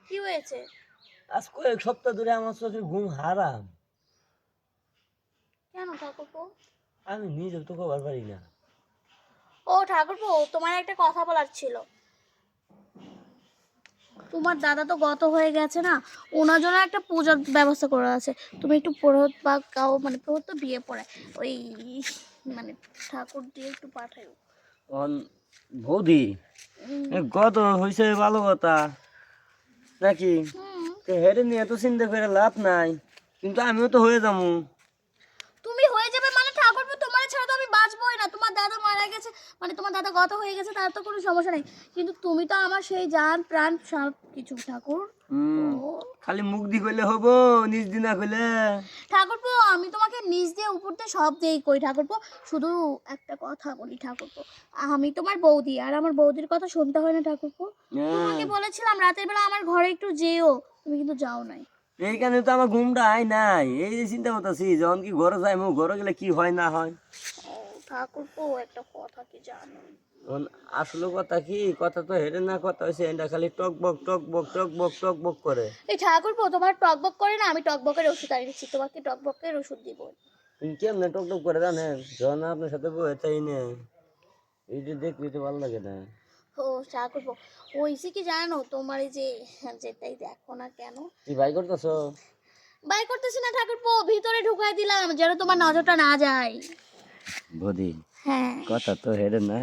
কি হয়েছে? আজ কয়েক সপ্তাহ ধরে আমার চোখে ঘুম হারাম। কেন ঠাকুরপো? আমি নিজেও তো খবর পারি না। ও ঠাকুরপো, তোমার একটা কথা বলার ছিল। তোমার দাদা তো গত হয়ে গেছে না, ওনার জন্য একটা পূজার ব্যবস্থা করা আছে। তুমি একটু পুরোহিত বা কাউ মানে পুরোহিত তো বিয়ে পড়ায়, ওই মানে ঠাকুর দিয়ে একটু পাঠাইও। বৌদি গত হয়েছে ভালো কথা নাকি? হেরে নিয়ে তো চিন্তা করে লাভ নাই, কিন্তু আমিও তো হয়ে যাবো। তুমি হয়ে যাবে মানে ঠাকুরপো, তোমার ছাড়া তো আমি বাঁচবোই না। তোমার দাদা মারা গেছে মানে তোমার দাদা গত হয়ে গেছে, তার তো কোনো সমস্যা নেই, কিন্তু তুমি তো আমার সেই জান প্রাণ সব কিছু ঠাকুর। খালি মুখ দি কইলে হবো, নিজ দিনা কইলে? ঠাকুরপো, আমি তোমাকে নিজ দিয়ে উপর দিয়ে সব দিয়েই কই ঠাকুরপো। শুধু একটা কথা বলি ঠাকুরপো, আমি তোমার বৌদি, আর আমার বৌদির কথা শুনতে হয় না ঠাকুরপো। তোমাকে বলেছিলাম রাতের বেলা আমার ঘরে একটু যেও, তুমি কিন্তু যাও নাই। এইখানে তো আমার ঘুমটা আয় নাই, এই যে চিন্তা করতেছি যখন কি ঘরে যাই, ঘরে গেলে কি হয় না হয়। ও ঠাকুরপো, একটা কথা কি জানো? আসলে কথা কি, কথা তো হেরে না, কথা হয়েছে এটা খালি টক বক টক বক টক বক টক বক করে। এই ঠাকুরপো, তোমার টকবক করে না, আমি টকবকের ওষুধ আনিয়েছি, তোমাকে টকবকের ওষুধ দিব। তুমি কেমনে টক টক করে জানেন? যখন আপনার সাথে বয়ে তাই নে, এই যে দেখলে তো ভালো লাগে না। ও ঠাকুরপো, হয়েছে কি জানো, তোমার এই যে যেটাই দেখো না কেন। তুই ভাই করতেছো? বাই করতেছি না ঠাকুরপো, ভিতরে ঢুকাই দিলাম যেন তোমার নজরটা না যায়। বদি হ্যাঁ, কথা তো হেরে না,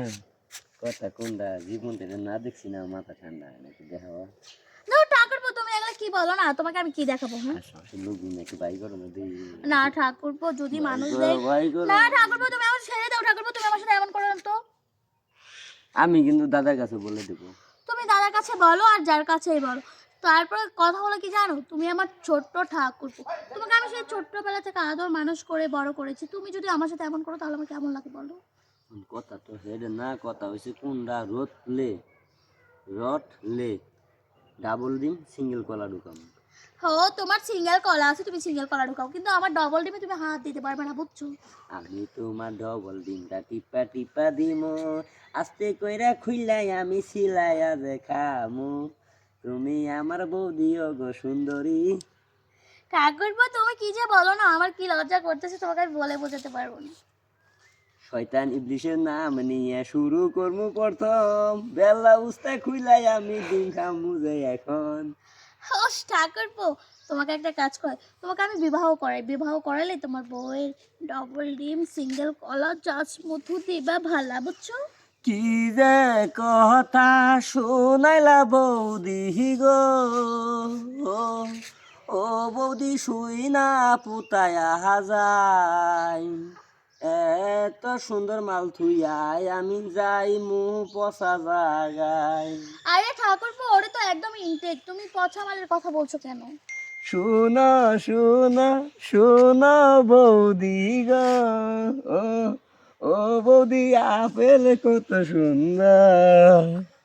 কথা কোনটা জীবন থেকে না দেখছি না, মাথা ঠান্ডা নাকি দেখাবো? ঠাকুরপো তুমি এগুলো কি বলো না, তোমাকে আমি কি দেখাবো? হ্যাঁ লোক নাকি ভাই করো না দিই না ঠাকুরপো, যদি মানুষ দেয় না ঠাকুরপো, তুমি আমার ছেড়ে দাও ঠাকুরপো, তুমি আমার সাথে এমন করো না তো। আমি কিন্তু দাদার কাছে বলে দেবো। তুমি দাদার কাছে বলো আর যার কাছেই বলো, তারপরে কথা হলো কি জানো, তুমি আমার ছোট্ট ঠাকুরপো, তোমাকে আমি সেই ছোট্টবেলা থেকে আদর মানুষ করে বড় করেছি, তুমি যদি আমার সাথে এমন করো তাহলে আমার কেমন লাগে বলো? কথা তো হেরে না, কথা হয়েছে কোনটা রট লে ডাবল ডিম সিঙ্গেল কলা ঢুকাম। ও তোমার সিঙ্গেল কলা আছে, তুমি সিঙ্গেল কলা ঢুকাও, কিন্তু আমার ডবল ডিমে তুমি হাত দিতে পারবে না, বুঝছো? আমি তোমার ডবল ডিমটা টিপা টিপা দিমো, আস্তে কইরা খুইলাই আমি সিলাইয়া দেখামু, তুমি আমার বৌদি গো সুন্দরী। ঠাকুরপো তুমি কি যে বলো না, আমার কি লজ্জা করতেছে, তোমাকে আমি বলে বোঝাতে পারবো না। শয়তান ইবলিশের নাম নিয়ে শুরু করমু প্রথম, বেলা উস্তা খুইলাই আমি ডিম খামু যে এখন। ঠাকুরপো, তোমাকে একটা কাজ করে, তোমাকে আমি বিবাহ করাই, বিবাহ করালে তোমার বউয়ের ডবল ডিম সিঙ্গেল কলা চাষ মধু দিবা ভালা, বুঝছো? কি যে কথা শোনাইলা বৌদি গো, ও বৌদি শুই না পুতায়া যায়, এত সুন্দর মাল থুইয়াই আমি যাই মু পচা জাগায়। আরে ঠাকুরপো, ওরে তো একদম ইনটেক, তুমি পচা মালের কথা বলছো কেন? শোনা শোনা শোনা বৌদি গো, ও ও বৌদি আপেল কত সুন্দর।